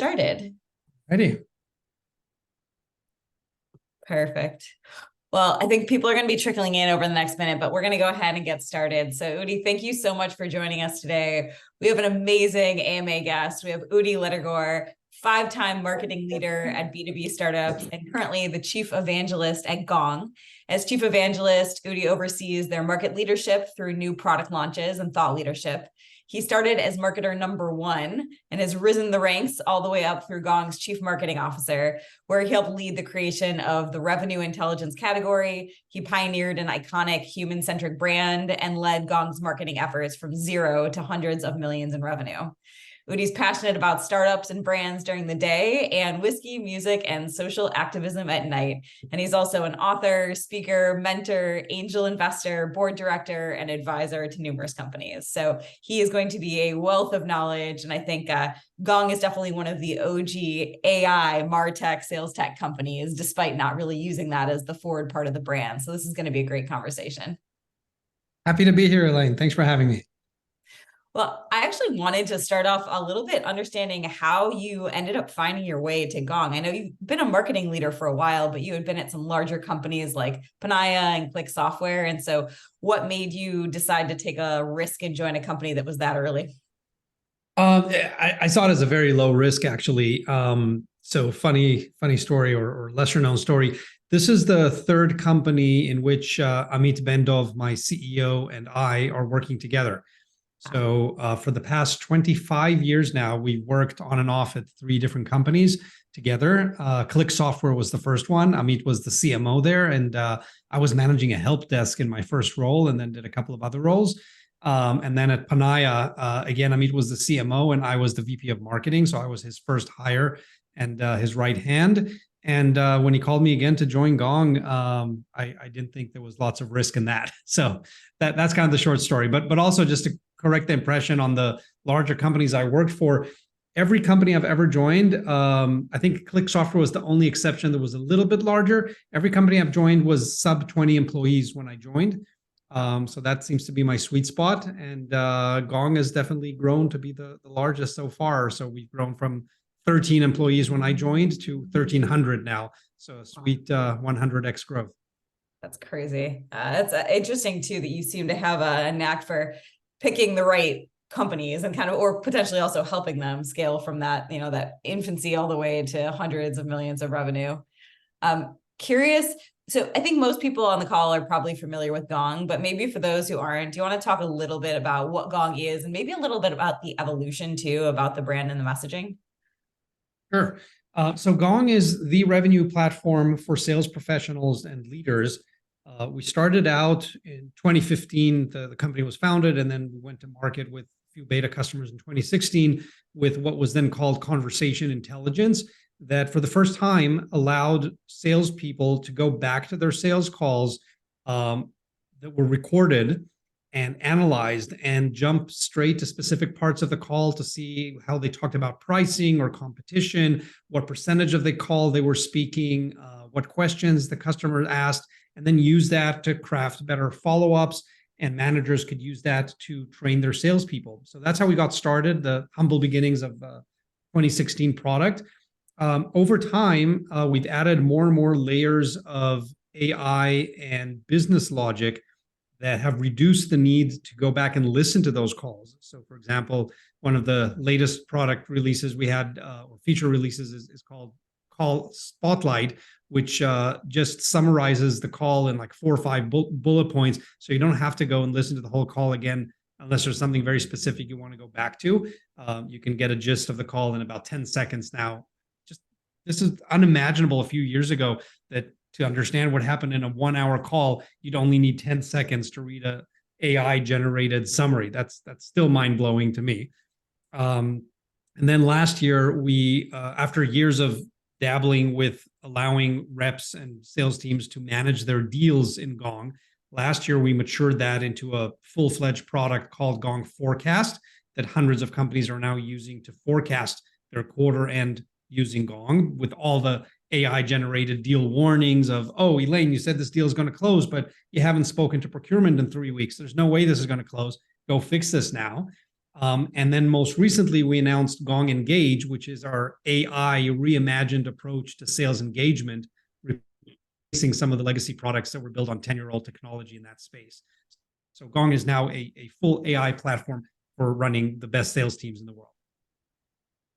started? Ready. Perfect. Well, I think people are going to be trickling in over the next minute, but we're going to go ahead and get started. So Udi, thank you so much for joining us today. We have an amazing AMA guest. We have Udi Ledergor, five-time marketing leader at B2B startups and currently the Chief Evangelist at Gong. As Chief Evangelist, Udi oversees their market leadership through new product launches and thought leadership. He started as marketer number one and has risen the ranks all the way up through Gong's Chief Marketing Officer, where he helped lead the creation of the revenue intelligence category. He pioneered an iconic human-centric brand and led Gong's marketing efforts from zero to hundreds of millions in revenue. Udi's passionate about startups and brands during the day and whiskey, music, and social activism at night. And he's also an author, speaker, mentor, angel investor, board director, and advisor to numerous companies. So he is going to be a wealth of knowledge. And I think Gong is definitely one of the OG AI, MarTech, sales tech companies, despite not really using that as the forward part of the brand. So this is going to be a great conversation. Happy to be here, Elaine. Thanks for having me. Well, I actually wanted to start off a little bit understanding how you ended up finding your way to Gong. I know you've been a marketing leader for a while, but you had been at some larger companies like Panaya and Click Software. And so what made you decide to take a risk and join a company that was that early? I saw it as a very low risk, actually. So funny story or lesser known story. This is the third company in which Amit Bendov, my CEO, and I are working together. So for the past 25 years now, we've worked on and off at three different companies together. Click Software was the first one. Amit was the CMO there, and I was managing a help desk in my first role and then did a couple of other roles. And then at Panaya, again, Amit was the CMO and I was the VP of marketing. So I was his first hire and his right hand. And when he called me again to join Gong, I didn't think there was lots of risk in that. So that's kind of the short story. But also just to correct the impression on the larger companies I worked for, every company I've ever joined, I think Click Software was the only exception that was a little bit larger. Every company I've joined was sub 20 employees when I joined. So that seems to be my sweet spot. And Gong has definitely grown to be the largest so far. So we've grown from 13 employees when I joined to 1,300 now. So a sweet 100x growth. That's crazy. It's interesting too that you seem to have a knack for picking the right companies and kind of, or potentially also helping them scale from that, that infancy all the way to hundreds of millions of revenue. Curious. So I think most people on the call are probably familiar with Gong, but maybe for those who aren't, do you want to talk a little bit about what Gong is and maybe a little bit about the evolution too, about the brand and the messaging? Sure. So Gong is the revenue platform for sales professionals and leaders. We started out in 2015, the company was founded, and then we went to market with a few beta customers in 2016 with what was then called conversation intelligence, that for the first time allowed salespeople to go back to their sales calls that were recorded and analyzed and jump straight to specific parts of the call to see how they talked about pricing or competition, what percentage of the call they were speaking, what questions the customer asked, and then use that to craft better follow-ups, and managers could use that to train their salespeople. So that's how we got started, the humble beginnings of the 2016 product. Over time, we've added more and more layers of AI and business logic that have reduced the need to go back and listen to those calls. So for example, one of the latest product releases we had, or feature releases is called Call Spotlight, which just summarizes the call in like 4 or 5 bullet points. So you don't have to go and listen to the whole call again, unless there's something very specific you want to go back to. You can get a gist of the call in about 10 seconds now. This is unimaginable a few years ago, that to understand what happened in a 1-hour call, you'd only need 10 seconds to read a AI generated summary. That's still mind blowing to me. And then last year, we, after years of dabbling with allowing reps and sales teams to manage their deals in Gong, last year we matured that into a full-fledged product called Gong Forecast that hundreds of companies are now using to forecast their quarter end using Gong, with all the AI generated deal warnings of, oh, Elaine, you said this deal is going to close, but you haven't spoken to procurement in 3 weeks. There's no way this is going to close. Go fix this now. And then most recently, we announced Gong Engage, which is our AI reimagined approach to sales engagement, replacing some of the legacy products that were built on 10-year-old technology in that space. So Gong is now a full AI platform for running the best sales teams in the world.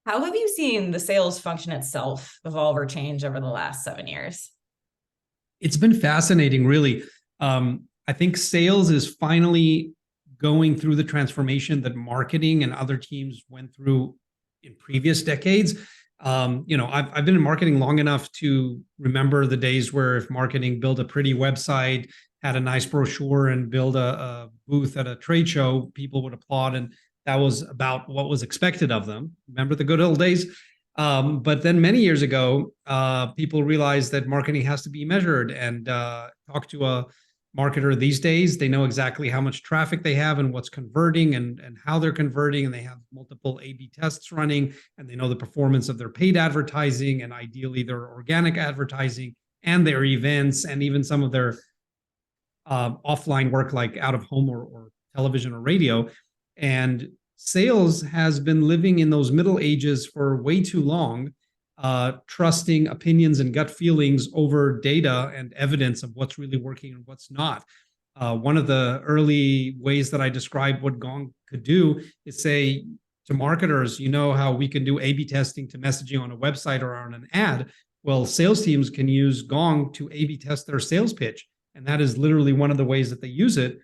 How have you seen the sales function itself evolve or change over the last 7 years? It's been fascinating, really. I think sales is finally going through the transformation that marketing and other teams went through in previous decades. I've been in marketing long enough to remember the days where if marketing built a pretty website, had a nice brochure, and build a booth at a trade show, people would applaud, and that was about what was expected of them. Remember the good old days? But then many years ago, people realized that marketing has to be measured, and talk to a marketer these days, they know exactly how much traffic they have and what's converting and how they're converting, and they have multiple A/B tests running, and they know the performance of their paid advertising and ideally their organic advertising and their events and even some of their offline work like out of home or television or radio. And sales has been living in those middle ages for way too long, trusting opinions and gut feelings over data and evidence of what's really working and what's not. One of the early ways that I described what Gong could do is say to marketers, you know how we can do A/B testing to messaging on a website or on an ad? Well, sales teams can use Gong to A/B test their sales pitch. And that is literally one of the ways that they use it,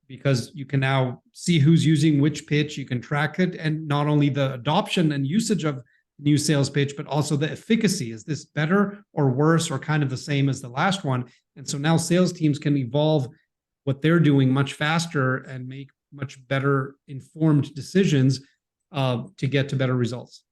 because you can now see who's using which pitch, you can track it, and not only the adoption and usage of new sales pitch, but also the efficacy. Is this better or worse or kind of the same as the last one? And so now sales teams can evolve what they're doing much faster and make much better informed decisions to get to better results.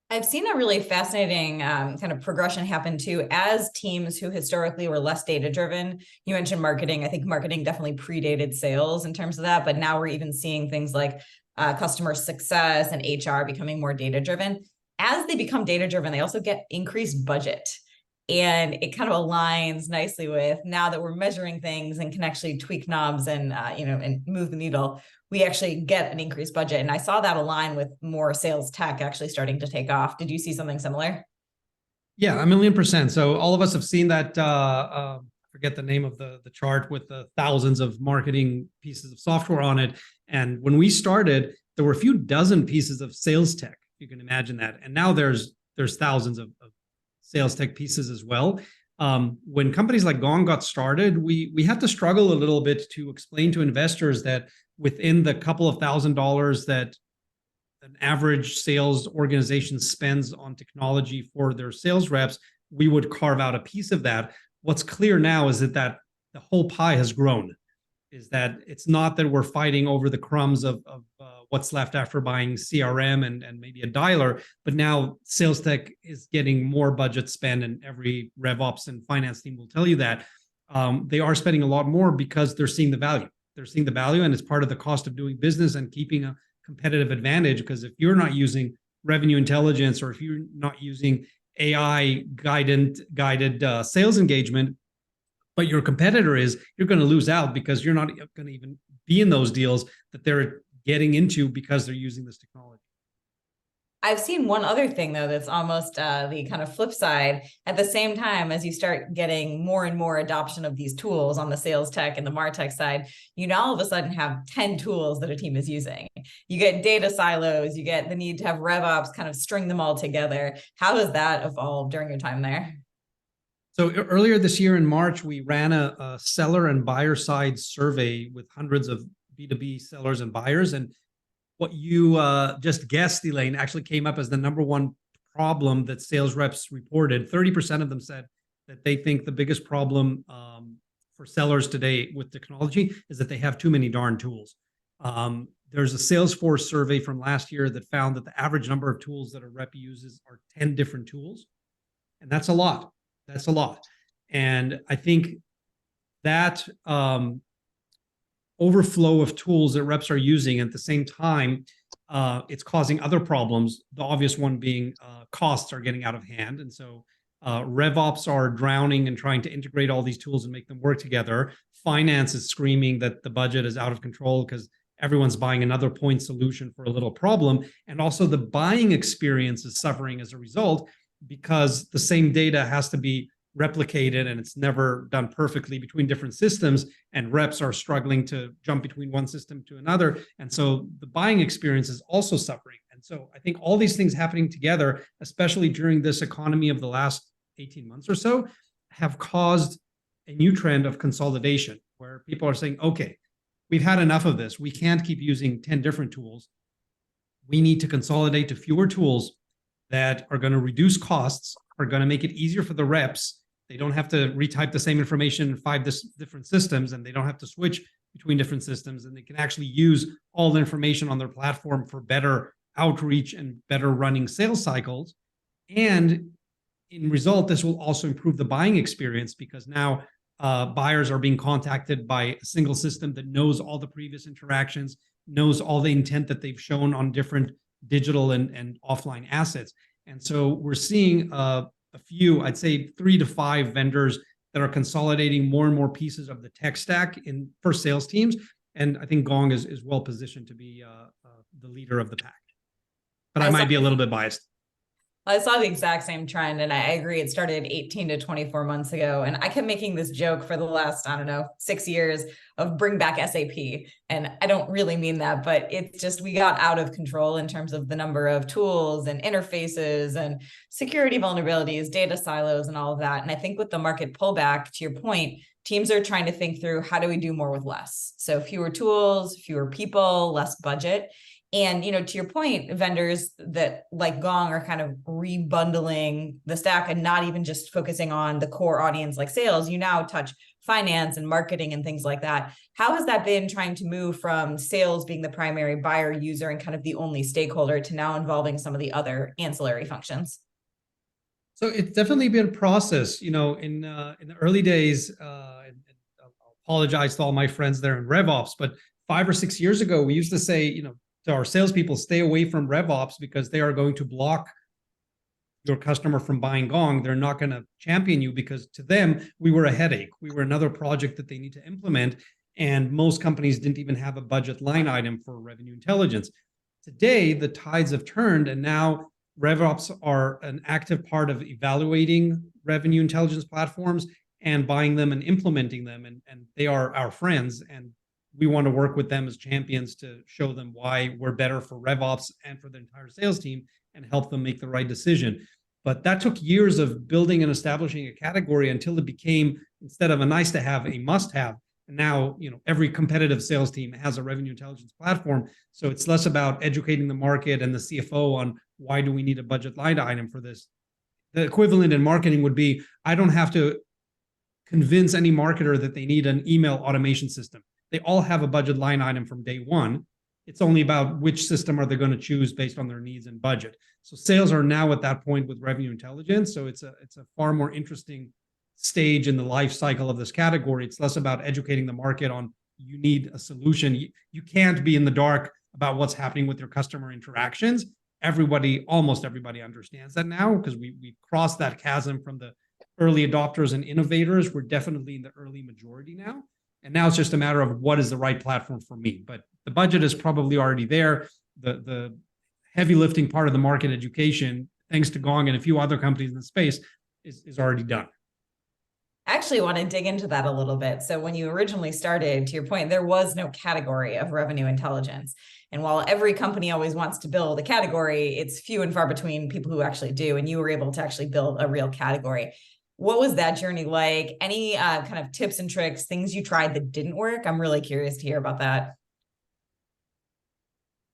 I've seen a really fascinating kind of progression happen too, as teams who historically were less data driven. You mentioned marketing. I think marketing definitely predated sales in terms of that, but now we're even seeing things like customer success and HR becoming more data driven. As they become data driven, they also get increased budget. And it kind of aligns nicely with, now that we're measuring things and can actually tweak knobs and and move the needle, we actually get an increased budget. And I saw that align with more sales tech actually starting to take off. Did you see something similar? Yeah, 1,000,000%. So all of us have seen that. Forget the name of the chart with the thousands of marketing pieces of software on it. And when we started, there were a few dozen pieces of sales tech. You can imagine that. And now there's thousands of sales tech pieces as well. When companies like Gong got started, we had to struggle a little bit to explain to investors that within the couple of $1,000s that an average sales organization spends on technology for their sales reps, we would carve out a piece of that. What's clear now is that the whole pie has grown. Is that it's not that we're fighting over the crumbs of what's left after buying CRM and maybe a dialer, but now sales tech is getting more budget spend, and every RevOps and finance team will tell you that. They are spending a lot more because they're seeing the value. They're seeing the value, and it's part of the cost of doing business and keeping a competitive advantage. Because if you're not using revenue intelligence, or if you're not using AI guided sales engagement, but your competitor is, you're going to lose out, because you're not going to even be in those deals that they're getting into because they're using this technology. I've seen one other thing, though, that's almost the kind of flip side. At the same time, as you start getting more and more adoption of these tools on the sales tech and the MarTech side, you now all of a sudden have 10 tools that a team is using. You get data silos, you get the need to have RevOps kind of string them all together. How has that evolved during your time there? So earlier this year in March, we ran a seller and buyer side survey with hundreds of B2B sellers and buyers. And what you just guessed, Elaine, actually came up as the number one problem that sales reps reported. 30% of them said that they think the biggest problem for sellers today with technology is that they have too many darn tools. There's a Salesforce survey from last year that found that the average number of tools that a rep uses are 10 different tools. And that's a lot. That's a lot. And I think that overflow of tools that reps are using at the same time, it's causing other problems. The obvious one being costs are getting out of hand. And so RevOps are drowning and trying to integrate all these tools and make them work together. Finance is screaming that the budget is out of control because everyone's buying another point solution for a little problem. And also the buying experience is suffering as a result, because the same data has to be replicated and it's never done perfectly between different systems, and reps are struggling to jump between one system to another. And so the buying experience is also suffering. And so I think all these things happening together, especially during this economy of the last 18 months or so, have caused a new trend of consolidation, where people are saying, okay, we've had enough of this. We can't keep using 10 different tools. We need to consolidate to fewer tools that are going to reduce costs, are going to make it easier for the reps. They don't have to retype the same information in 5 different systems, and they don't have to switch between different systems, and they can actually use all the information on their platform for better outreach and better running sales cycles. And in result, this will also improve the buying experience, because now buyers are being contacted by a single system that knows all the previous interactions, knows all the intent that they've shown on different digital and offline assets. And so we're seeing a few, I'd say 3 to 5 vendors that are consolidating more and more pieces of the tech stack for sales teams. And I think Gong is well positioned to be the leader of the pack. But I might be a little bit biased. I saw the exact same trend, and I agree. It started 18 to 24 months ago. And I kept making this joke for the last, I don't know, 6 years of bring back SAP. And I don't really mean that, but it's just, we got out of control in terms of the number of tools and interfaces and security vulnerabilities, data silos, and all of that. And I think with the market pullback, to your point, teams are trying to think through, how do we do more with less? So fewer tools, fewer people, less budget. And, to your point, vendors that like Gong are kind of rebundling the stack and not even just focusing on the core audience like sales. You now touch finance and marketing and things like that. How has that been, trying to move from sales being the primary buyer user and kind of the only stakeholder to now involving some of the other ancillary functions? So it's definitely been a process. In the early days, and I'll apologize to all my friends there in RevOps, but 5 or 6 years ago, we used to say, to our salespeople, stay away from RevOps, because they are going to block your customer from buying Gong. They're not going to champion you, because to them, we were a headache. We were another project that they need to implement. And most companies didn't even have a budget line item for revenue intelligence. Today, the tides have turned, and now RevOps are an active part of evaluating revenue intelligence platforms and buying them and implementing them. And they are our friends. And we want to work with them as champions to show them why we're better for RevOps and for the entire sales team, and help them make the right decision. But that took years of building and establishing a category until it became, instead of a nice to have, a must have. And now, every competitive sales team has a revenue intelligence platform. So it's less about educating the market and the CFO on why do we need a budget line item for this. The equivalent in marketing would be, I don't have to convince any marketer that they need an email automation system. They all have a budget line item from day one. It's only about which system are they going to choose based on their needs and budget. So sales are now at that point with revenue intelligence. So it's a far more interesting stage in the life cycle of this category. It's less about educating the market on, you need a solution. You can't be in the dark about what's happening with your customer interactions. Almost everybody understands that now, because we crossed that chasm from the early adopters and innovators. We're definitely in the early majority now. And now it's just a matter of what is the right platform for me. But the budget is probably already there. The heavy lifting part of the market education, thanks to Gong and a few other companies in the space, is already done. I actually want to dig into that a little bit. So when you originally started, to your point, there was no category of revenue intelligence. And while every company always wants to build a category, it's few and far between people who actually do. And you were able to actually build a real category. What was that journey like? Any kind of tips and tricks, things you tried that didn't work? I'm really curious to hear about that.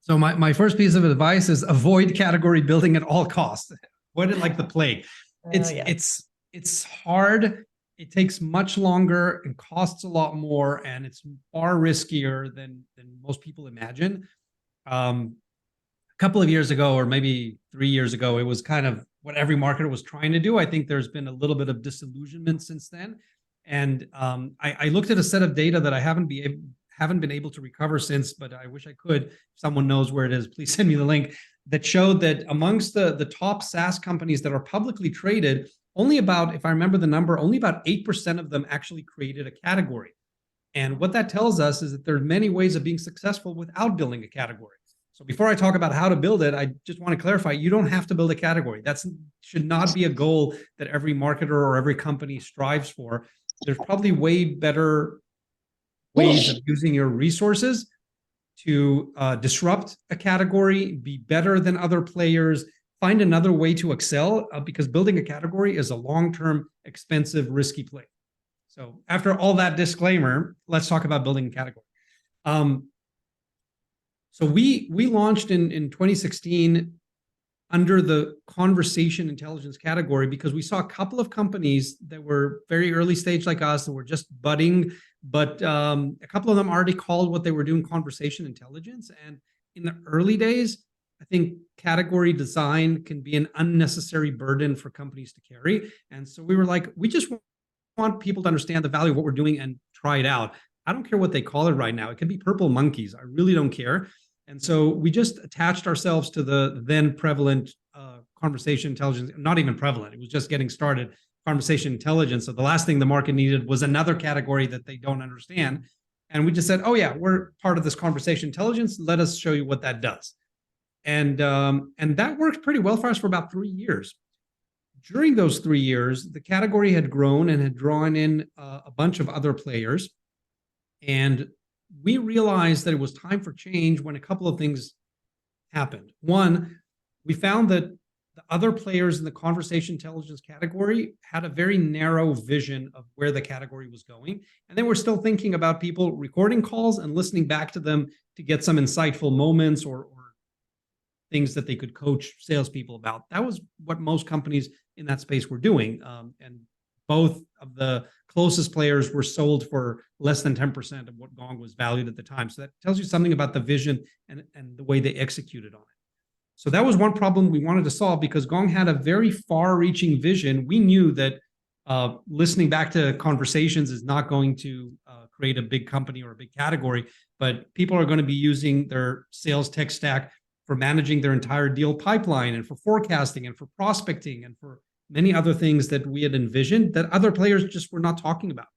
So my first piece of advice is avoid category building at all costs. Avoid it like the plague. It's hard. It takes much longer and costs a lot more, and it's far riskier than most people imagine. A couple of years ago, or maybe 3 years ago, it was kind of what every marketer was trying to do. I think there's been a little bit of disillusionment since then. And I looked at a set of data that I haven't been able to recover since, but I wish I could. If someone knows where it is, please send me the link, that showed that amongst the top SaaS companies that are publicly traded, only about, if I remember the number, only about 8% of them actually created a category. And what that tells us is that there are many ways of being successful without building a category. So before I talk about how to build it, I just want to clarify, you don't have to build a category. That should not be a goal that every marketer or every company strives for. There's probably way better ways of using your resources to disrupt a category, be better than other players, find another way to excel, because building a category is a long-term, expensive, risky play. So after all that disclaimer, let's talk about building a category. So we launched in 2016 under the conversation intelligence category because we saw a couple of companies that were very early stage like us that were just budding, but a couple of them already called what they were doing conversation intelligence. And in the early days, I think category design can be an unnecessary burden for companies to carry. And so we were like, we just want people to understand the value of what we're doing and try it out. I don't care what they call it right now. It could be purple monkeys. I really don't care. And so we just attached ourselves to the then prevalent conversation intelligence, not even prevalent. It was just getting started, conversation intelligence. So the last thing the market needed was another category that they don't understand. And we just said, oh yeah, we're part of this conversation intelligence. Let us show you what that does. And that worked pretty well for us for about 3 years. During those 3 years, the category had grown and had drawn in a bunch of other players. And we realized that it was time for change when a couple of things happened. One, we found that the other players in the conversation intelligence category had a very narrow vision of where the category was going. And they were still thinking about people recording calls and listening back to them to get some insightful moments or things that they could coach salespeople about. That was what most companies in that space were doing. And both of the closest players were sold for less than 10% of what Gong was valued at the time. So that tells you something about the vision and the way they executed on it. So that was one problem we wanted to solve because Gong had a very far-reaching vision. We knew that listening back to conversations is not going to create a big company or a big category, but people are going to be using their sales tech stack for managing their entire deal pipeline and for forecasting and for prospecting and for many other things that we had envisioned that other players just were not talking about.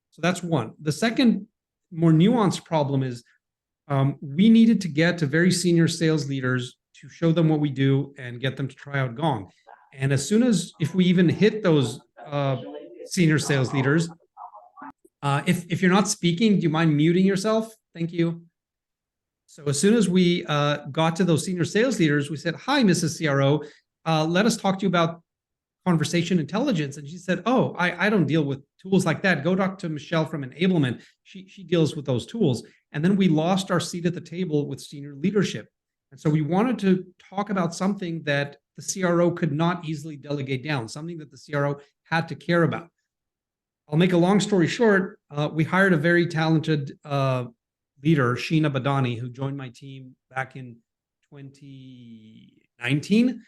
So that's one. The second, more nuanced problem is we needed to get to very senior sales leaders to show them what we do and get them to try out Gong. And as soon as, if we even hit those senior sales leaders, if you're not speaking, do you mind muting yourself? Thank you. So as soon as we got to those senior sales leaders, we said, hi, Mrs. CRO, let us talk to you about conversation intelligence. And she said, oh, I don't deal with tools like that. Go talk to Michelle from Enablement. She deals with those tools. And then we lost our seat at the table with senior leadership. And so we wanted to talk about something that the CRO could not easily delegate down, something that the CRO had to care about. I'll make a long story short. We hired a very talented leader, Sheena Badani, who joined my team back in 2019.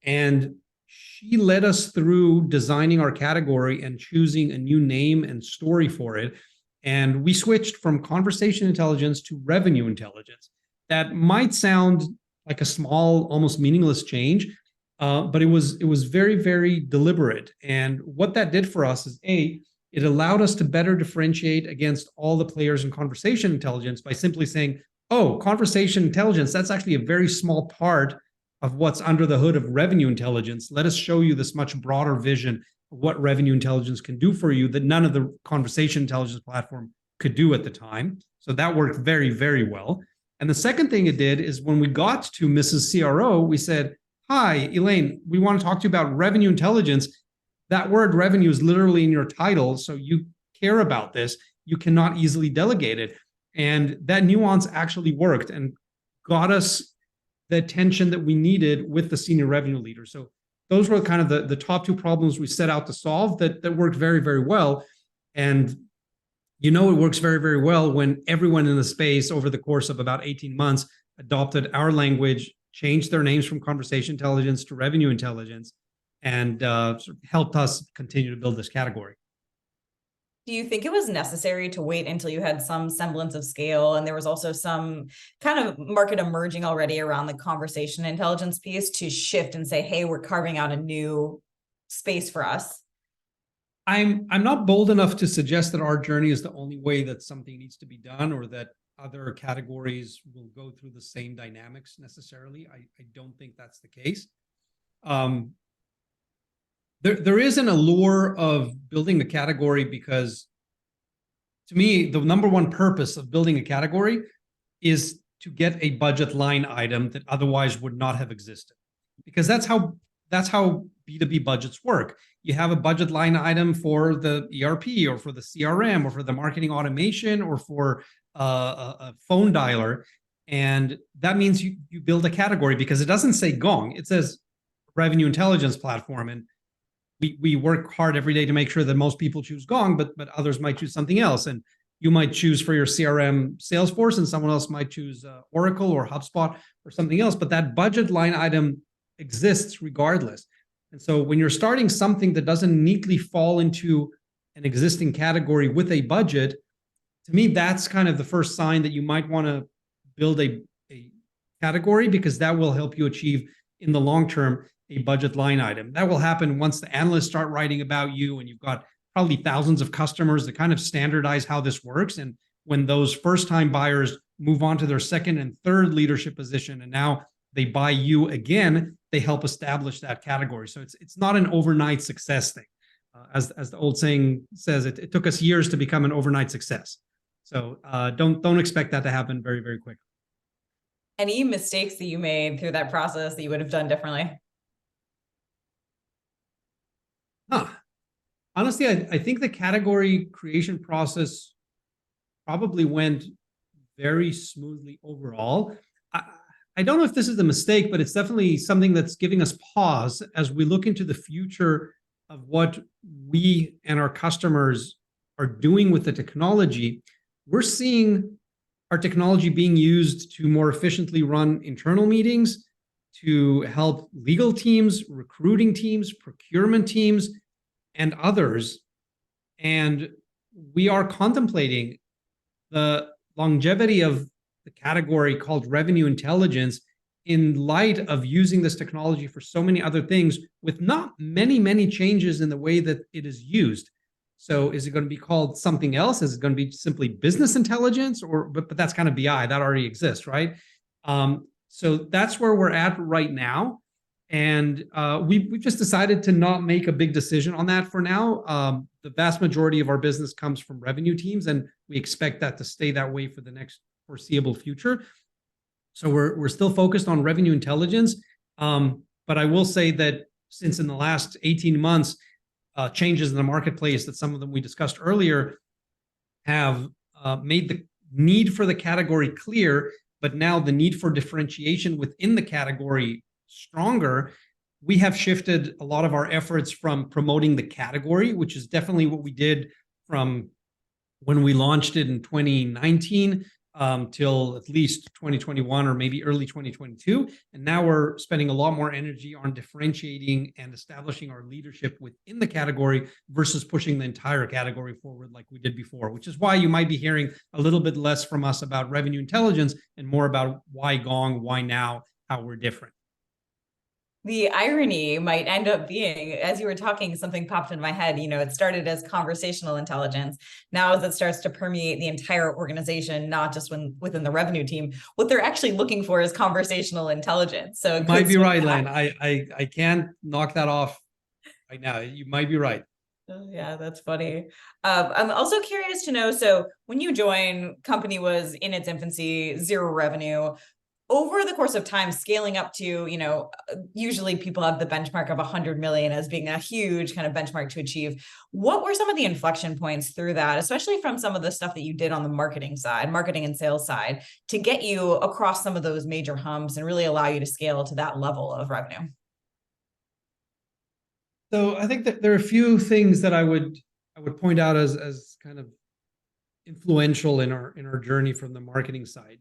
And she led us through designing our category and choosing a new name and story for it. And we switched from conversation intelligence to revenue intelligence. That might sound like a small, almost meaningless change, but it was very, very deliberate. And what that did for us is, A, it allowed us to better differentiate against all the players in conversation intelligence by simply saying, oh, conversation intelligence, that's actually a very small part of what's under the hood of revenue intelligence. Let us show you this much broader vision of what revenue intelligence can do for you that none of the conversation intelligence platform could do at the time. So that worked very, very well. And the second thing it did is when we got to Mrs. CRO, we said, hi, Elaine, we want to talk to you about revenue intelligence. That word revenue is literally in your title. So you care about this. You cannot easily delegate it. And that nuance actually worked and got us the attention that we needed with the senior revenue leader. So those were kind of the top two problems we set out to solve that worked very, very well. And it works very, very well when everyone in the space over the course of about 18 months adopted our language, changed their names from conversation intelligence to revenue intelligence, and sort of helped us continue to build this category. Do you think it was necessary to wait until you had some semblance of scale and there was also some kind of market emerging already around the conversation intelligence piece to shift and say, hey, we're carving out a new space for us? I'm not bold enough to suggest that our journey is the only way that something needs to be done, or that other categories will go through the same dynamics necessarily. I don't think that's the case. There is an allure of building a category, because to me, the number one purpose of building a category is to get a budget line item that otherwise would not have existed. Because that's how B2B budgets work. You have a budget line item for the ERP, or for the CRM, or for the marketing automation, or for a phone dialer. And that means you build a category, because it doesn't say Gong. It says revenue intelligence platform. And we work hard every day to make sure that most people choose Gong, but others might choose something else. And you might choose for your CRM Salesforce, and someone else might choose Oracle or HubSpot or something else. But that budget line item exists regardless. And so when you're starting something that doesn't neatly fall into an existing category with a budget, to me, that's kind of the first sign that you might want to build a category, because that will help you achieve in the long term a budget line item. That will happen once the analysts start writing about you, and you've got probably thousands of customers that kind of standardize how this works. And when those first-time buyers move on to their second and third leadership position, and now they buy you again, they help establish that category. So it's not an overnight success thing. As the old saying says, it took us years to become an overnight success. So don't expect that to happen very, very quickly. Any mistakes that you made through that process that you would have done differently? Honestly, I think the category creation process probably went very smoothly overall. I don't know if this is a mistake, but it's definitely something that's giving us pause as we look into the future of what we and our customers are doing with the technology. We're seeing our technology being used to more efficiently run internal meetings, to help legal teams, recruiting teams, procurement teams, and others. And we are contemplating the longevity of the category called revenue intelligence in light of using this technology for so many other things, with not many changes in the way that it is used. So is it going to be called something else? Is it going to be simply business intelligence? But that's kind of BI, that already exists, right? So that's where we're at right now. And we've just decided to not make a big decision on that for now. The vast majority of our business comes from revenue teams, and we expect that to stay that way for the next foreseeable future. So we're still focused on revenue intelligence. But I will say that since in the last 18 months, changes in the marketplace, that some of them we discussed earlier, have made the need for the category clear, but now the need for differentiation within the category stronger. We have shifted a lot of our efforts from promoting the category, which is definitely what we did from when we launched it in 2019 till at least 2021 or maybe early 2022. And now we're spending a lot more energy on differentiating and establishing our leadership within the category versus pushing the entire category forward like we did before, which is why you might be hearing a little bit less from us about revenue intelligence and more about why Gong, why now, how we're different. The irony might end up being, as you were talking, something popped in my head. It started as conversational intelligence. Now, as it starts to permeate the entire organization, not just within the revenue team, what they're actually looking for is conversational intelligence. So it might be right, Len. I can't knock that off right now. You might be right. Oh, yeah, that's funny. I'm also curious to know, so when you joined, company was in its infancy, zero revenue. Over the course of time, scaling up to, usually people have the benchmark of 100 million as being a huge kind of benchmark to achieve. What were some of the inflection points through that, especially from some of the stuff that you did on the marketing side, marketing and sales side, to get you across some of those major humps and really allow you to scale to that level of revenue? So I think that there are a few things that I would point out as kind of influential in our journey from the marketing side.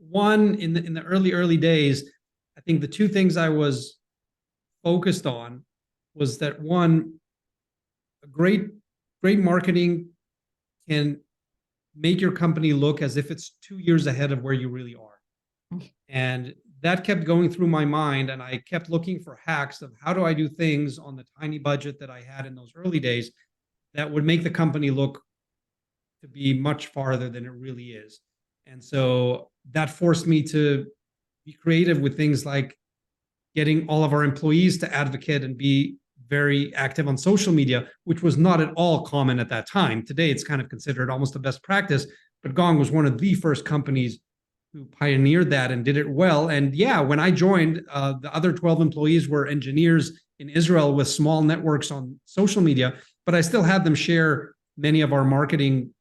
One, in the early days, I think the two things I was focused on was that, one, a great marketing can make your company look as if it's 2 years ahead of where you really are. And that kept going through my mind, and I kept looking for hacks of how do I do things on the tiny budget that I had in those early days that would make the company look to be much farther than it really is. And so that forced me to be creative with things like getting all of our employees to advocate and be very active on social media, which was not at all common at that time. Today, it's kind of considered almost a best practice, but Gong was one of the first companies who pioneered that and did it well. And yeah, when I joined, the other 12 employees were engineers in Israel with small networks on social media, but I still had them share many of our marketing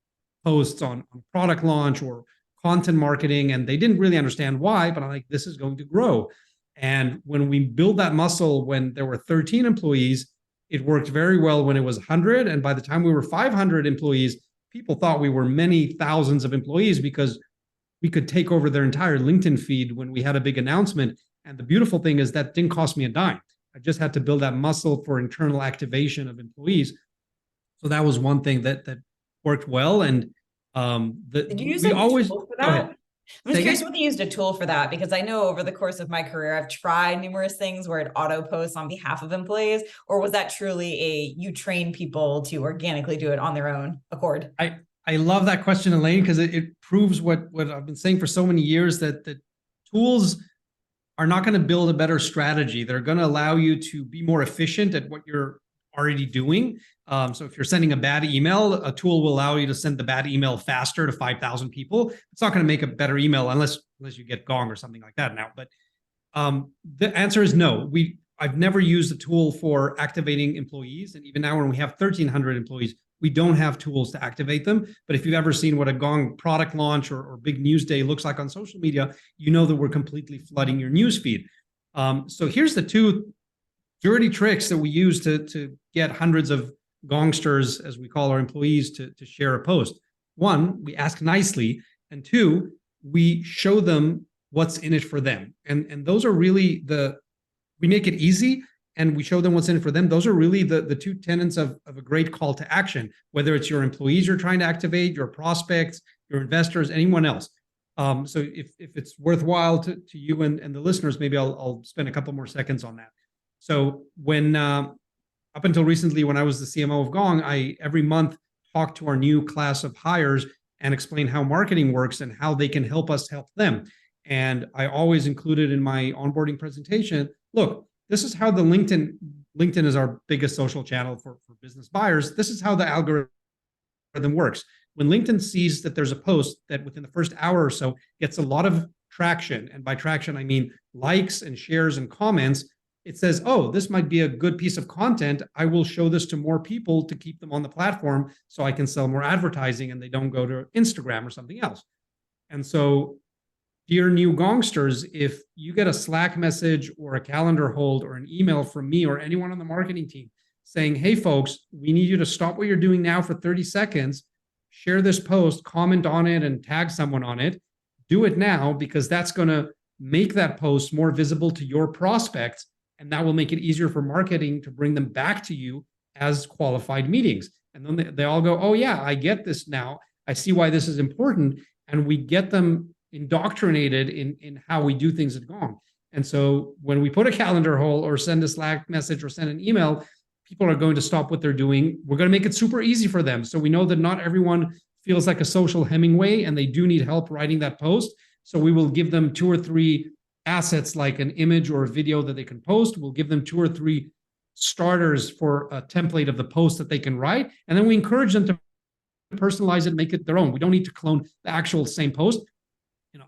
posts on product launch or content marketing, and they didn't really understand why, but I'm like, this is going to grow. And when we built that muscle, when there were 13 employees, it worked very well when it was 100. And by the time we were 500 employees, people thought we were many thousands of employees because we could take over their entire LinkedIn feed when we had a big announcement. And the beautiful thing is that didn't cost me a dime. I just had to build that muscle for internal activation of employees. So that was one thing that worked well. And Did you use we a always tool for go ahead. that? I'm just curious whether you used a tool for that, because I know over the course of my career, I've tried numerous things where it auto posts on behalf of employees, or was that truly you train people to organically do it on their own accord? I love that question, Elaine, because it proves what I've been saying for so many years, that tools are not going to build a better strategy. They're going to allow you to be more efficient at what you're already doing. So if you're sending a bad email, a tool will allow you to send the bad email faster to 5,000 people. It's not going to make a better email unless you get Gong or something like that now. But the answer is no. I've never used a tool for activating employees. And even now when we have 1,300 employees, we don't have tools to activate them. But if you've ever seen what a Gong product launch or big news day looks like on social media, you know that we're completely flooding your news feed. So here's the two dirty tricks that we use to get hundreds of Gongsters, as we call our employees, to share a post. One, we ask nicely. And two, we show them what's in it for them. And those are really we make it easy and we show them what's in it for them. Those are really the two tenets of a great call to action, whether it's your employees you're trying to activate, your prospects, your investors, anyone else. So if it's worthwhile to you and the listeners, maybe I'll spend a couple more seconds on that. So when up until recently, when I was the CMO of Gong, I every month talked to our new class of hires and explain how marketing works and how they can help us help them. And I always included in my onboarding presentation, look, this is how the LinkedIn is our biggest social channel for business buyers. This is how the algorithm works. When LinkedIn sees that there's a post that within the first hour or so gets a lot of traction, and by traction, I mean likes and shares and comments, it says, oh, this might be a good piece of content. I will show this to more people to keep them on the platform so I can sell more advertising and they don't go to Instagram or something else. And so, dear new Gongsters, if you get a Slack message or a calendar hold or an email from me or anyone on the marketing team saying, hey, folks, we need you to stop what you're doing now for 30 seconds, share this post, comment on it, and tag someone on it, do it now, because that's going to make that post more visible to your prospects. And that will make it easier for marketing to bring them back to you as qualified meetings. And then they all go, oh, yeah, I get this now. I see why this is important. And we get them indoctrinated in how we do things at Gong. And so when we put a calendar hold or send a Slack message or send an email, people are going to stop what they're doing. We're going to make it super easy for them. So we know that not everyone feels like a social Hemingway and they do need help writing that post. So we will give them 2 or 3 assets like an image or a video that they can post. We'll give them 2 or 3 starters for a template of the post that they can write. And then we encourage them to personalize it, make it their own. We don't need to clone the actual same post.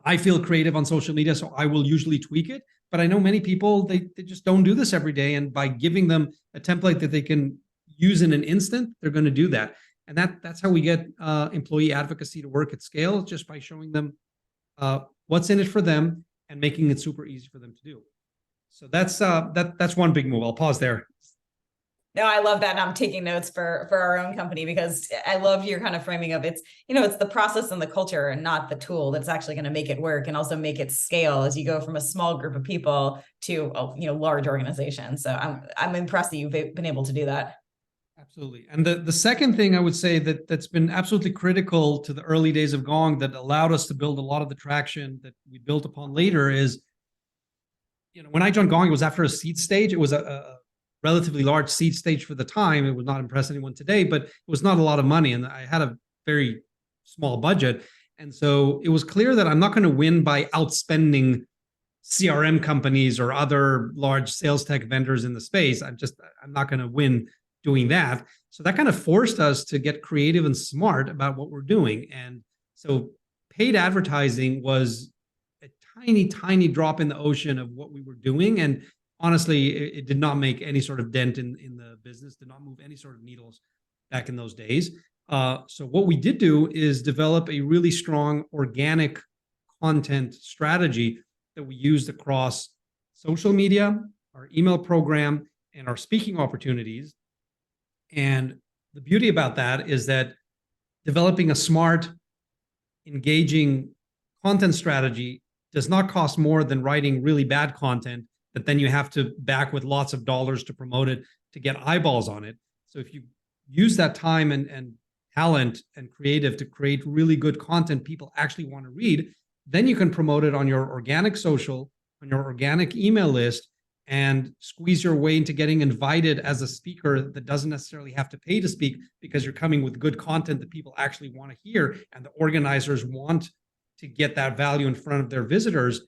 I feel creative on social media, so I will usually tweak it. But I know many people, they just don't do this every day. And by giving them a template that they can use in an instant, they're going to do that. And that's how we get employee advocacy to work at scale, just by showing them what's in it for them and making it super easy for them to do. So that's one big move. I'll pause there. No, I love that. And I'm taking notes for our own company, because I love your kind of framing of it's the process and the culture and not the tool that's actually going to make it work and also make it scale as you go from a small group of people to large organizations. So I'm impressed that you've been able to do that. Absolutely. And the second thing I would say that's been absolutely critical to the early days of Gong that allowed us to build a lot of the traction that we built upon later is when I joined Gong, it was after a seed stage. It was a relatively large seed stage for the time. It would not impress anyone today, but it was not a lot of money. And I had a very small budget. And so it was clear that I'm not going to win by outspending CRM companies or other large sales tech vendors in the space. I'm not going to win doing that. So that kind of forced us to get creative and smart about what we're doing. And so paid advertising was a tiny, tiny drop in the ocean of what we were doing. And honestly, it did not make any sort of dent in the business, did not move any sort of needles back in those days. So what we did do is develop a really strong organic content strategy that we used across social media, our email program, and our speaking opportunities. And the beauty about that is that developing a smart, engaging content strategy does not cost more than writing really bad content that then you have to back with lots of dollars to promote it to get eyeballs on it. So if you use that time and talent and creative to create really good content people actually want to read, then you can promote it on your organic social, on your organic email list, and squeeze your way into getting invited as a speaker that doesn't necessarily have to pay to speak, because you're coming with good content that people actually want to hear, and the organizers want to get that value in front of their visitors.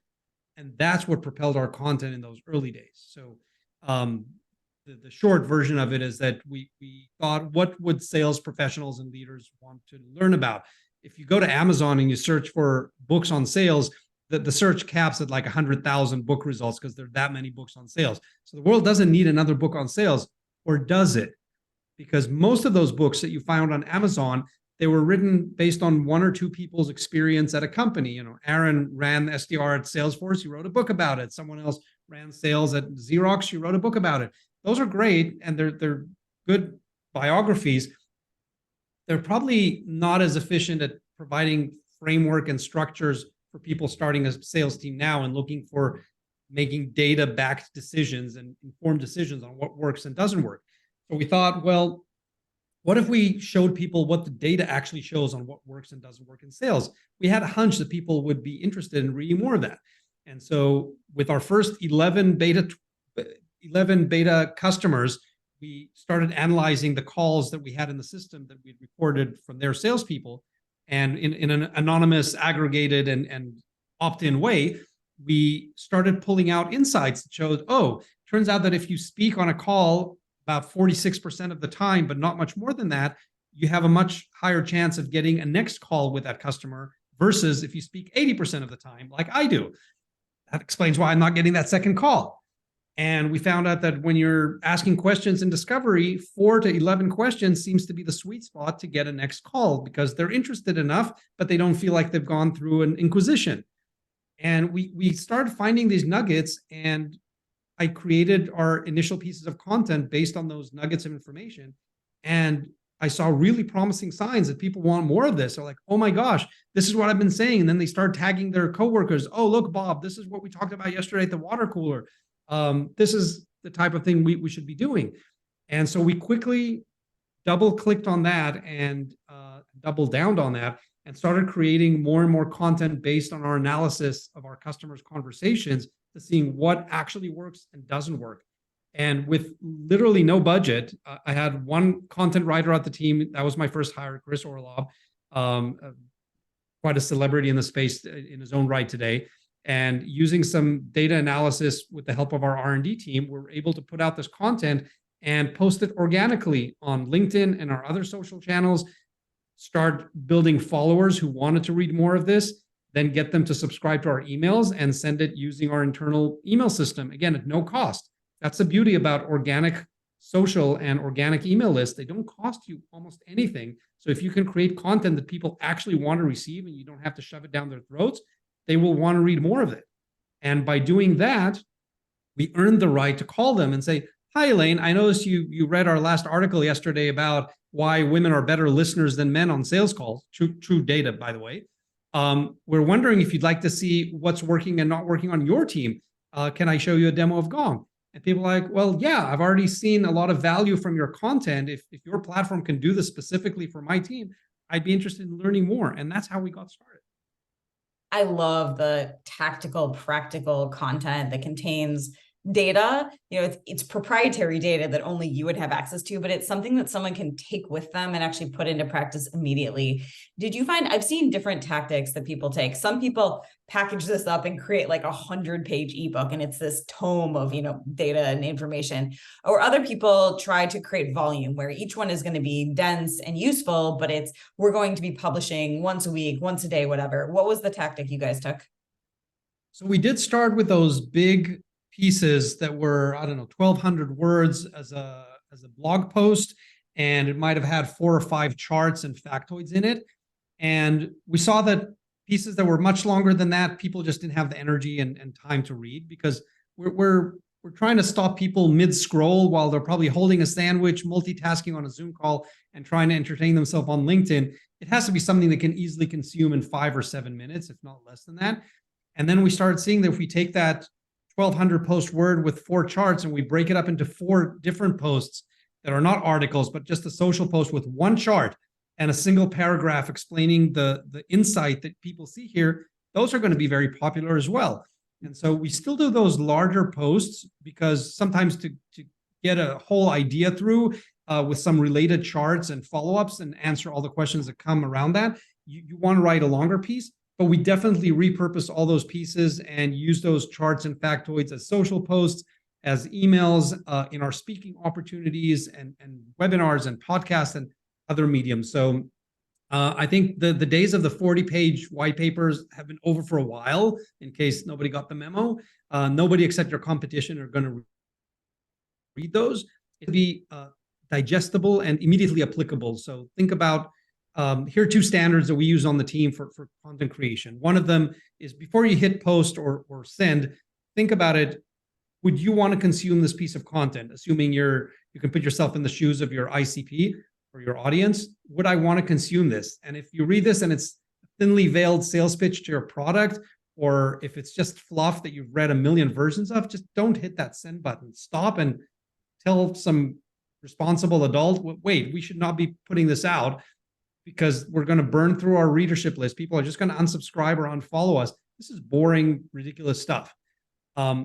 And that's what propelled our content in those early days. So the short version of it is that we thought, what would sales professionals and leaders want to learn about? If you go to Amazon and you search for books on sales, the search caps at like 100,000 book results because there are that many books on sales. So the world doesn't need another book on sales, or does it? Because most of those books that you found on Amazon, they were written based on one or two people's experience at a company. Aaron ran SDR at Salesforce. He wrote a book about it. Someone else ran sales at Xerox. She wrote a book about it. Those are great, and they're good biographies. They're probably not as efficient at providing framework and structures for people starting a sales team now and looking for making data-backed decisions and informed decisions on what works and doesn't work. So we thought, well, what if we showed people what the data actually shows on what works and doesn't work in sales? We had a hunch that people would be interested in reading more of that. And so with our first 11 beta customers, we started analyzing the calls that we had in the system that we'd recorded from their salespeople. And in an anonymous, aggregated, and opt-in way, we started pulling out insights that showed, turns out that if you speak on a call about 46% of the time, but not much more than that, you have a much higher chance of getting a next call with that customer versus if you speak 80% of the time, like I do. That explains why I'm not getting that second call. And we found out that when you're asking questions in discovery, 4 to 11 questions seems to be the sweet spot to get a next call, because they're interested enough, but they don't feel like they've gone through an inquisition. And we started finding these nuggets, and I created our initial pieces of content based on those nuggets of information. And I saw really promising signs that people want more of this. They're like, oh my gosh, this is what I've been saying. And then they start tagging their coworkers. Oh, look, Bob, this is what we talked about yesterday at the water cooler. This is the type of thing we should be doing. And so we quickly double-clicked on that and doubled down on that and started creating more and more content based on our analysis of our customers' conversations to seeing what actually works and doesn't work. And with literally no budget, I had one content writer at the team. That was my first hire, Chris Orlov, quite a celebrity in the space in his own right today. And using some data analysis with the help of our R&D team, we're able to put out this content and post it organically on LinkedIn and our other social channels, start building followers who wanted to read more of this, then get them to subscribe to our emails and send it using our internal email system, again, at no cost. That's the beauty about organic social and organic email lists. They don't cost you almost anything. So if you can create content that people actually want to receive and you don't have to shove it down their throats, they will want to read more of it. And by doing that, we earned the right to call them and say, hi, Elaine, I noticed you read our last article yesterday about why women are better listeners than men on sales calls. True data, by the way. We're wondering if you'd like to see what's working and not working on your team. Can I show you a demo of Gong? And people are like, well, yeah, I've already seen a lot of value from your content. If your platform can do this specifically for my team, I'd be interested in learning more. And that's how we got started. I love the tactical, practical content that contains data. It's proprietary data that only you would have access to, but it's something that someone can take with them and actually put into practice immediately. Did you find, I've seen different tactics that people take. Some people package this up and create like 100-page ebook, and it's this tome of, data and information. Or other people try to create volume where each one is going to be dense and useful, but we're going to be publishing once a week, once a day, whatever. What was the tactic you guys took? So we did start with those big pieces that were, 1,200 words as a blog post, and it might have had 4 or 5 charts and factoids in it. And we saw that pieces that were much longer than that, people just didn't have the energy and time to read, because we're trying to stop people mid-scroll while they're probably holding a sandwich, multitasking on a Zoom call, and trying to entertain themselves on LinkedIn. It has to be something they can easily consume in 5 or 7 minutes, if not less than that. And then we started seeing that if we take that 1,200 post word with 4 charts and we break it up into 4 different posts that are not articles, but just a social post with 1 chart and a single paragraph explaining the insight that people see here, those are going to be very popular as well. And so we still do those larger posts because sometimes to get a whole idea through with some related charts and follow-ups and answer all the questions that come around that, you want to write a longer piece. But we definitely repurpose all those pieces and use those charts and factoids as social posts, as emails, in our speaking opportunities and webinars and podcasts and other mediums. So I think the days of the 40-page white papers have been over for a while, in case nobody got the memo. Nobody except your competition are going to read those. It'll be digestible and immediately applicable. So think about, here are 2 standards that we use on the team for content creation. One of them is before you hit post or send, think about it. Would you want to consume this piece of content? Assuming you can put yourself in the shoes of your ICP or your audience. Would I want to consume this? And if you read this and it's a thinly veiled sales pitch to your product, or if it's just fluff that you've read a million versions of, just don't hit that send button. Stop and tell some responsible adult, wait, we should not be putting this out, because we're going to burn through our readership list. People are just going to unsubscribe or unfollow us. This is boring, ridiculous stuff.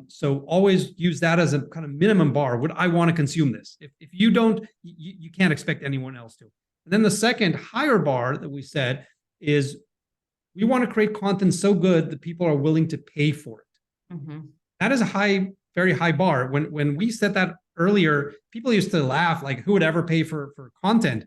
So always use that as a kind of minimum bar. Would I want to consume this? If you don't, you can't expect anyone else to. And then the second higher bar that we said is we want to create content so good that people are willing to pay for it. Mm-hmm. That is a very high bar. When we said that earlier, people used to laugh, like, who would ever pay for content?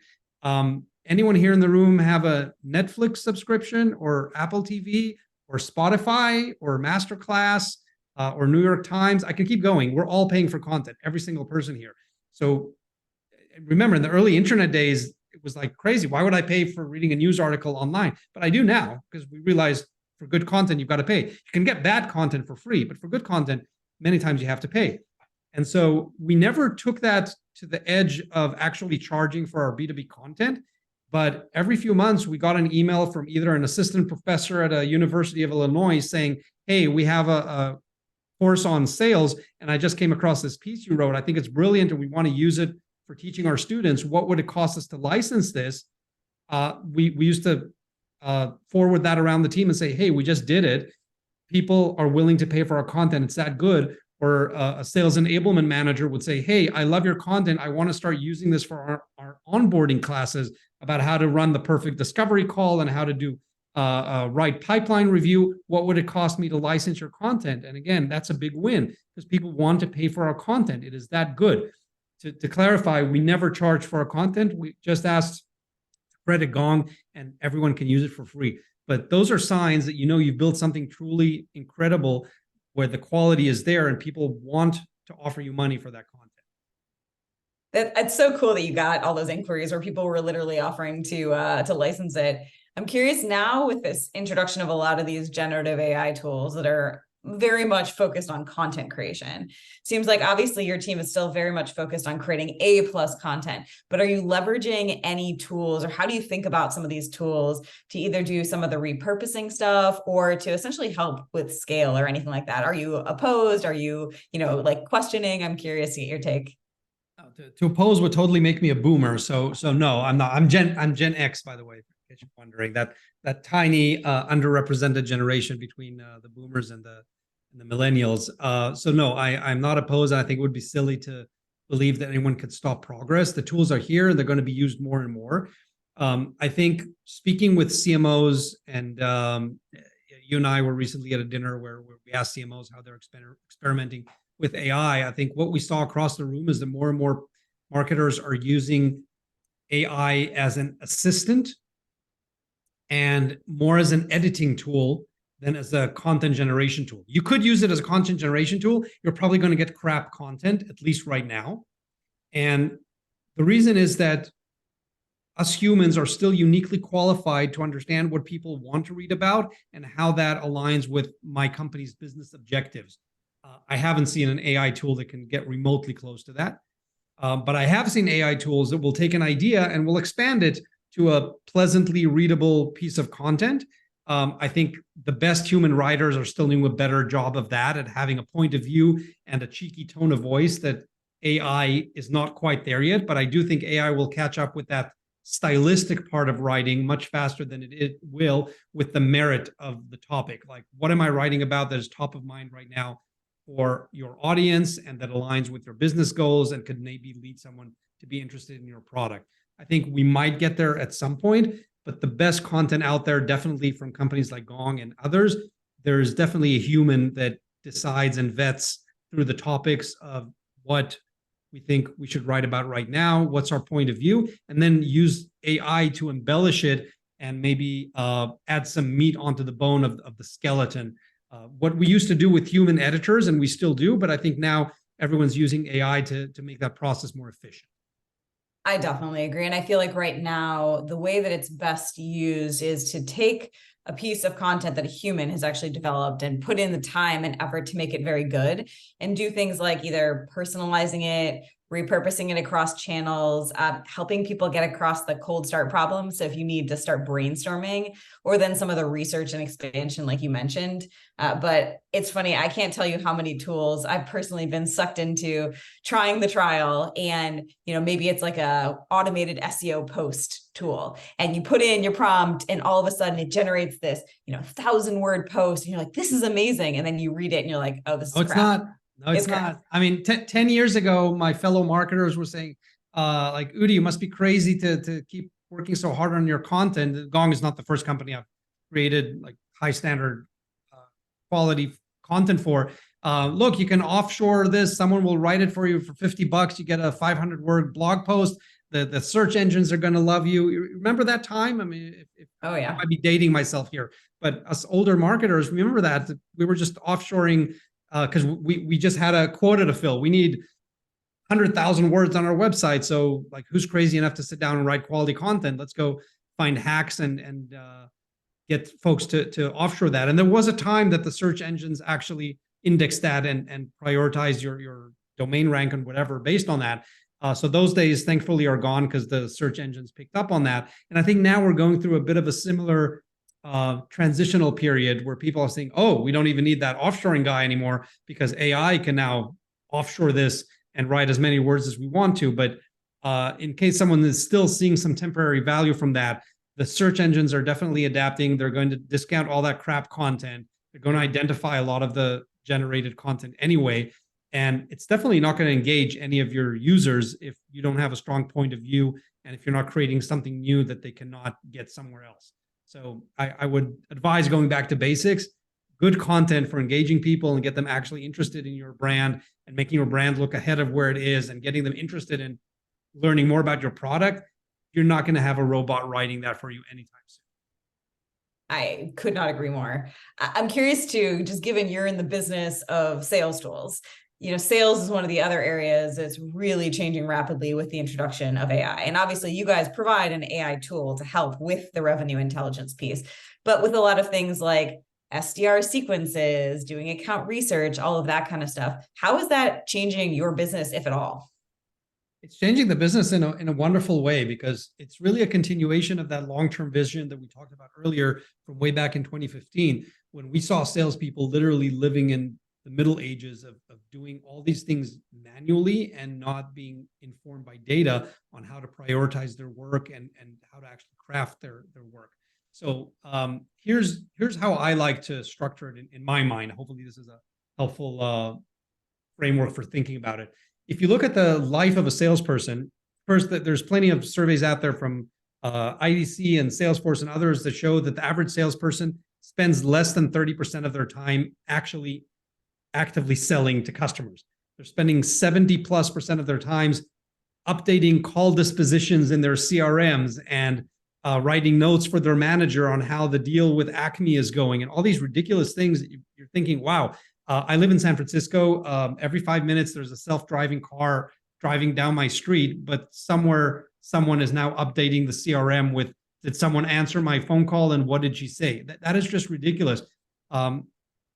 Anyone here in the room have a Netflix subscription or Apple TV or Spotify or Masterclass or New York Times? I can keep going. We're all paying for content, every single person here. So remember, in the early internet days, it was like crazy. Why would I pay for reading a news article online? But I do now, because we realize for good content, you've got to pay. You can get bad content for free, but for good content, many times you have to pay. And so we never took that to the edge of actually charging for our B2B content. But every few months, we got an email from either an assistant professor at a University of Illinois saying, hey, we have a course on sales, and I just came across this piece you wrote. I think it's brilliant, and we want to use it for teaching our students. What would it cost us to license this? We used to forward that around the team and say, hey, we just did it. People are willing to pay for our content. It's that good. Or a sales enablement manager would say, hey, I love your content. I want to start using this for our onboarding classes about how to run the perfect discovery call and how to do right pipeline review. What would it cost me to license your content? And again, that's a big win because people want to pay for our content. It is that good. To clarify, we never charge for our content. We just asked to credit Gong and everyone can use it for free. But those are signs that you've built something truly incredible where the quality is there and people want to offer you money for that content. It's so cool that you got all those inquiries where people were literally offering to license it. I'm curious now with this introduction of a lot of these generative AI tools that are very much focused on content creation. Seems like obviously your team is still very much focused on creating A+ content, but are you leveraging any tools, or how do you think about some of these tools to either do some of the repurposing stuff or to essentially help with scale or anything like that? Are you opposed? Are you, like questioning? I'm curious to get your take. To oppose would totally make me a boomer. So no, I'm not. I'm Gen X, by the way. case you're wondering, that tiny underrepresented generation between the boomers and the millennials. So no, I'm not opposed. I think it would be silly to believe that anyone could stop progress. The tools are here and they're going to be used more and more. I think speaking with CMOs, and you and I were recently at a dinner where we asked CMOs how they're experimenting with AI. I think what we saw across the room is that more and more marketers are using AI as an assistant and more as an editing tool than as a content generation tool. You could use it as a content generation tool. You're probably going to get crap content, at least right now. And the reason is that us humans are still uniquely qualified to understand what people want to read about and how that aligns with my company's business objectives. I haven't seen an AI tool that can get remotely close to that. But I have seen AI tools that will take an idea and will expand it to a pleasantly readable piece of content. I think the best human writers are still doing a better job of that, at having a point of view and a cheeky tone of voice that AI is not quite there yet. But I do think AI will catch up with that stylistic part of writing much faster than it will with the merit of the topic. Like, what am I writing about that is top of mind right now for your audience and that aligns with your business goals and could maybe lead someone to be interested in your product? I think we might get there at some point, but the best content out there, definitely from companies like Gong and others, there's definitely a human that decides and vets through the topics of what we think we should write about right now, what's our point of view, and then use AI to embellish it and maybe add some meat onto the bone of the skeleton. What we used to do with human editors, and we still do, but I think now everyone's using AI to make that process more efficient. I definitely agree. And I feel like right now, the way that it's best used is to take a piece of content that a human has actually developed and put in the time and effort to make it very good, and do things like either personalizing it, repurposing it across channels, helping people get across the cold start problem. So if you need to start brainstorming, or then some of the research and expansion, like you mentioned. But it's funny, I can't tell you how many tools I've personally been sucked into trying the trial. And, maybe it's like a automated SEO post tool, and you put in your prompt and all of a sudden it generates this, 1,000-word post. And you're like, this is amazing. And then you read it and you're like, oh, this is crap. It's not. No, it's not. I mean, 10 years ago, my fellow marketers were saying, like, Udi, you must be crazy to keep working so hard on your content. Gong is not the first company I've created like high standard quality content for. Look, you can offshore this. Someone will write it for you for $50. You get a 500-word blog post. The search engines are going to love you. Remember that time? I mean, oh yeah, I might be dating myself here, but us older marketers remember that we were just offshoring because we just had a quota to fill. We need 100,000 words on our website. So, like, who's crazy enough to sit down and write quality content? Let's go find hacks and get folks to offshore that. And there was a time that the search engines actually indexed that and prioritize your domain rank and whatever based on that. So those days, thankfully, are gone because the search engines picked up on that. And I think now we're going through a bit of a similar transitional period where people are saying, oh, we don't even need that offshoring guy anymore because AI can now offshore this and write as many words as we want to. But in case someone is still seeing some temporary value from that, the search engines are definitely adapting. They're going to discount all that crap content. They're going to identify a lot of the generated content anyway. And it's definitely not going to engage any of your users if you don't have a strong point of view and if you're not creating something new that they cannot get somewhere else. So I would advise going back to basics, good content for engaging people and get them actually interested in your brand and making your brand look ahead of where it is and getting them interested in learning more about your product. You're not going to have a robot writing that for you anytime soon. I could not agree more. I'm curious too, just given you're in the business of sales tools, sales is one of the other areas that's really changing rapidly with the introduction of AI. And obviously you guys provide an AI tool to help with the revenue intelligence piece, but with a lot of things like SDR sequences, doing account research, all of that kind of stuff. How is that changing your business, if at all? It's changing the business in a wonderful way because it's really a continuation of that long-term vision that we talked about earlier from way back in 2015, when we saw salespeople literally living in the Middle Ages of doing all these things manually and not being informed by data on how to prioritize their work and how to actually craft their work. So here's how I like to structure it in my mind. Hopefully this is a helpful framework for thinking about it. If you look at the life of a salesperson, first, there's plenty of surveys out there from IDC and Salesforce and others that show that the average salesperson spends less than 30% of their time actually actively selling to customers. They're spending 70+% of their times updating call dispositions in their CRMs and writing notes for their manager on how the deal with Acme is going and all these ridiculous things that you're thinking, wow, I live in San Francisco. Every 5 minutes, there's a self-driving car driving down my street, but somewhere someone is now updating the CRM with, did someone answer my phone call and what did she say? That is just ridiculous.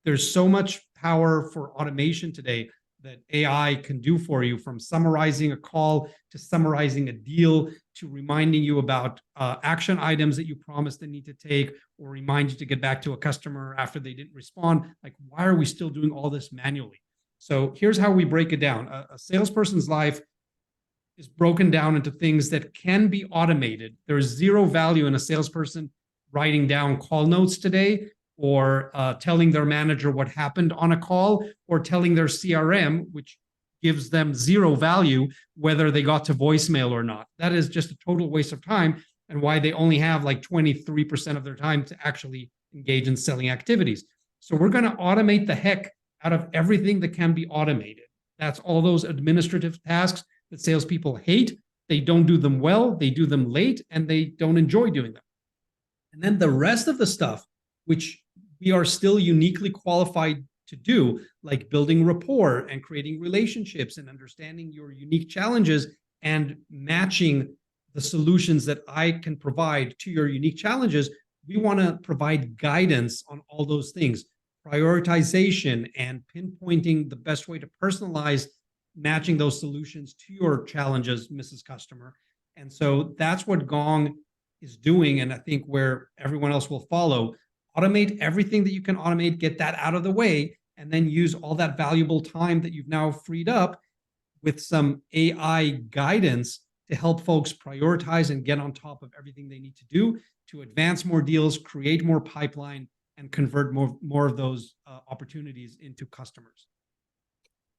There's so much power for automation today that AI can do for you, from summarizing a call to summarizing a deal to reminding you about action items that you promised they need to take, or remind you to get back to a customer after they didn't respond. Like, why are we still doing all this manually? So here's how we break it down. A salesperson's life is broken down into things that can be automated. There's zero value in a salesperson writing down call notes today, or telling their manager what happened on a call, or telling their CRM, which gives them zero value, whether they got to voicemail or not. That is just a total waste of time, and why they only have like 23% of their time to actually engage in selling activities. So we're going to automate the heck out of everything that can be automated. That's all those administrative tasks that salespeople hate. They don't do them well, they do them late, and they don't enjoy doing them. And then the rest of the stuff, which we are still uniquely qualified to do, like building rapport and creating relationships and understanding your unique challenges and matching the solutions that I can provide to your unique challenges. We want to provide guidance on all those things, prioritization and pinpointing the best way to personalize matching those solutions to your challenges, Mrs. Customer. And so that's what Gong is doing. And I think where everyone else will follow. Automate everything that you can automate, get that out of the way, and then use all that valuable time that you've now freed up with some AI guidance to help folks prioritize and get on top of everything they need to do to advance more deals, create more pipeline, and convert more of those opportunities into customers.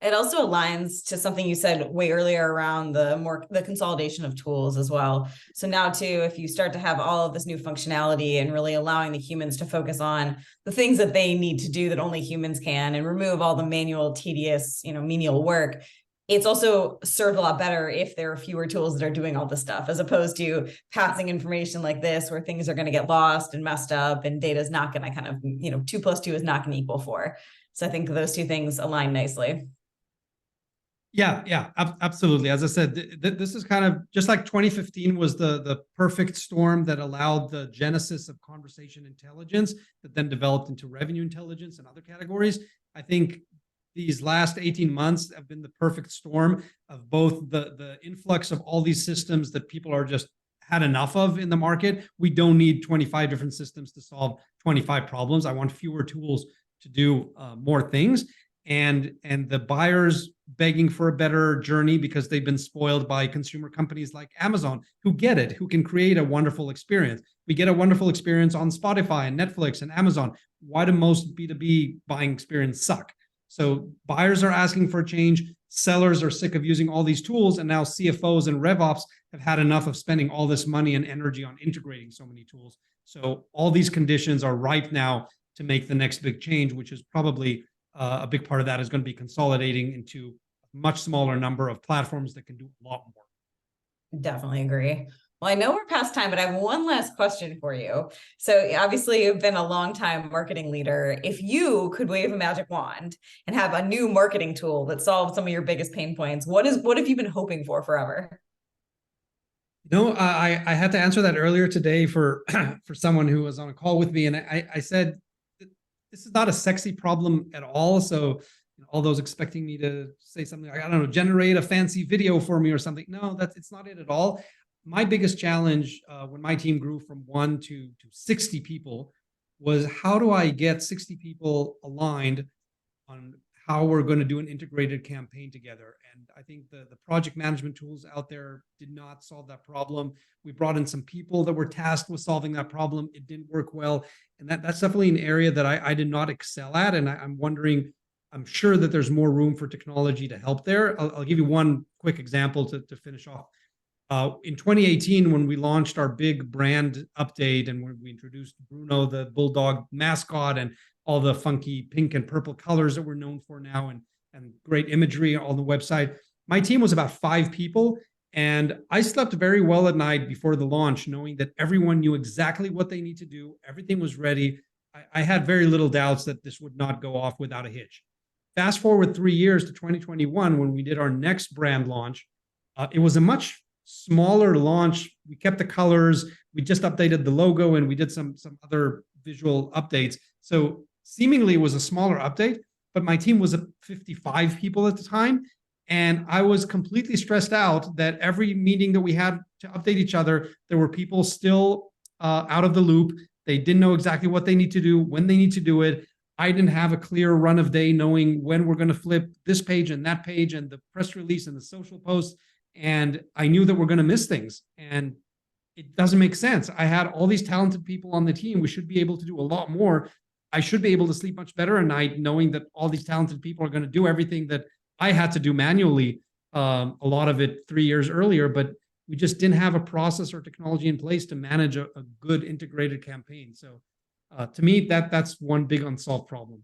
It also aligns to something you said way earlier around the consolidation of tools as well. So now too, if you start to have all of this new functionality and really allowing the humans to focus on the things that they need to do that only humans can, and remove all the manual, tedious, menial work, it's also served a lot better if there are fewer tools that are doing all this stuff, as opposed to passing information like this where things are going to get lost and messed up and data is not going to kind of, 2 + 2 is not going to equal 4. So I think those two things align nicely. Yeah, absolutely. As I said, this is kind of just like 2015 was the perfect storm that allowed the genesis of conversation intelligence that then developed into revenue intelligence and other categories. I think these last 18 months have been the perfect storm of both the influx of all these systems that people are just had enough of in the market. We don't need 25 different systems to solve 25 problems. I want fewer tools to do more things. And the buyers begging for a better journey because they've been spoiled by consumer companies like Amazon, who get it, who can create a wonderful experience. We get a wonderful experience on Spotify and Netflix and Amazon. Why do most B2B buying experience suck? So buyers are asking for a change. Sellers are sick of using all these tools. And now CFOs and RevOps have had enough of spending all this money and energy on integrating so many tools. So all these conditions are ripe now to make the next big change, which is probably a big part of that is going to be consolidating into a much smaller number of platforms that can do a lot more. Definitely agree. Well, I know we're past time, but I have one last question for you. So obviously you've been a long time marketing leader. If you could wave a magic wand and have a new marketing tool that solves some of your biggest pain points, what have you been hoping for forever? I had to answer that earlier today for someone who was on a call with me. And I said, this is not a sexy problem at all. So all those expecting me to say something like, I don't know, generate a fancy video for me or something. No, it's not it at all. My biggest challenge when my team grew from 1 to 60 people was, how do I get 60 people aligned on how we're going to do an integrated campaign together. And I think the project management tools out there did not solve that problem. We brought in some people that were tasked with solving that problem. It didn't work well. And that's definitely an area that I did not excel at. And I'm wondering, I'm sure that there's more room for technology to help there. I'll give you one quick example to finish off. In 2018, when we launched our big brand update and when we introduced Bruno, the bulldog mascot, and all the funky pink and purple colors that we're known for now, and great imagery on the website, my team was about 5 people. And I slept very well at night before the launch, knowing that everyone knew exactly what they need to do. Everything was ready. I had very little doubts that this would not go off without a hitch. Fast forward 3 years to 2021, when we did our next brand launch. It was a much smaller launch. We kept the colors. We just updated the logo, and we did some other visual updates. So seemingly it was a smaller update, but my team was 55 people at the time. And I was completely stressed out that every meeting that we had to update each other, there were people still out of the loop. They didn't know exactly what they need to do, when they need to do it. I didn't have a clear run of day knowing when we're going to flip this page and that page and the press release and the social post. And I knew that we're going to miss things. And it doesn't make sense. I had all these talented people on the team. We should be able to do a lot more. I should be able to sleep much better at night knowing that all these talented people are going to do everything that I had to do manually, a lot of it 3 years earlier, but we just didn't have a process or technology in place to manage a good integrated campaign. So to me, that's one big unsolved problem.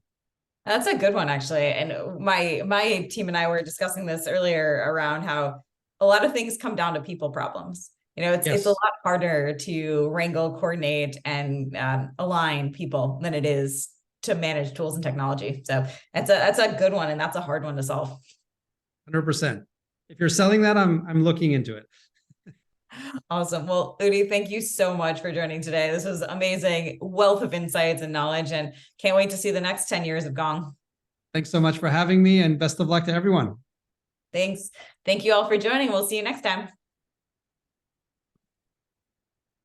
That's a good one, actually. And my team and I were discussing this earlier around how a lot of things come down to people problems. It's a lot harder to wrangle, coordinate, and align people than it is to manage tools and technology. So that's a good one, and that's a hard one to solve. 100%. If you're selling that, I'm looking into it. Awesome. Well, Udi, thank you so much for joining today. This was amazing, wealth of insights and knowledge, and can't wait to see the next 10 years of Gong. Thanks so much for having me, and best of luck to everyone. Thanks. Thank you all for joining. We'll see you next time.